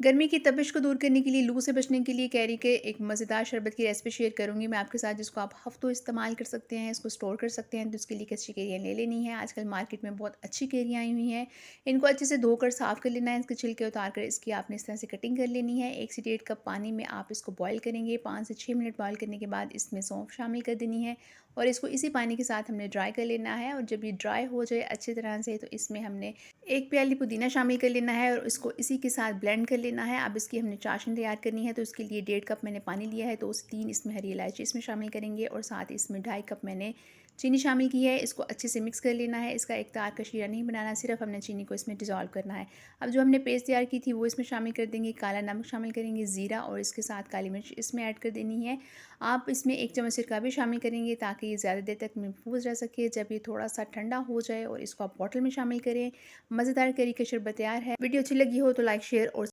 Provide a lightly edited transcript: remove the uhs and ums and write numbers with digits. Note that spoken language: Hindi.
गर्मी की तपिश को दूर करने के लिए, लू से बचने के लिए कैरी के एक मज़ेदार शरबत की रेसिपी शेयर करूँगी मैं आपके साथ, जिसको आप हफ़्तों इस्तेमाल कर सकते हैं, इसको स्टोर कर सकते हैं। तो इसके लिए कच्ची कैरियाँ ले लेनी है। आजकल मार्केट में बहुत अच्छी कैरियाँ आई हुई हैं। इनको अच्छे से धोकर साफ़ कर लेना है, इसके छिलके उतार कर इसकी आपने इस तरह से कटिंग कर लेनी है। 1 से डेढ़ कप पानी में आप इसको बॉयल करेंगे। 5 से 6 मिनट बॉयल करने के बाद इसमें सौंफ शामिल कर देनी है और इसको इसी पानी के साथ हमने ड्राई कर लेना है। और जब ये ड्राई हो जाए अच्छी तरह से, तो इसमें हमने 1 प्याली पुदीना शामिल कर लेना है और इसको इसी के साथ ब्लेंड कर लेना है। अब इसकी हमने चाशनी तैयार करनी है, तो उसके लिए 1.5 कप मैंने पानी लिया है, तो उस 3 इसमें हरी इलायची इसमें शामिल करेंगे और साथ ही इसमें 2.5 कप मैंने चीनी शामिल की है। इसको अच्छे से मिक्स कर लेना है। इसका एक तार का शीरा नहीं बनाना, सिर्फ हमने चीनी को इसमें डिज़ोल्व करना है। अब जो हमने पेस्ट तैयार की थी वो इसमें शामिल कर देंगे, काला नमक शामिल करेंगे, ज़ीरा और इसके साथ काली मिर्च इसमें ऐड कर देनी है। आप इसमें 1 चम्मच सिरका भी शामिल करेंगे ताकि ये ज़्यादा देर तक महफूज रह सके। जब ये थोड़ा सा ठंडा हो जाए और इसको आप बॉटल में शामिल करें, मज़ेदार करी का शरबत तैयार है। वीडियो अच्छी लगी हो तो लाइक, शेयर और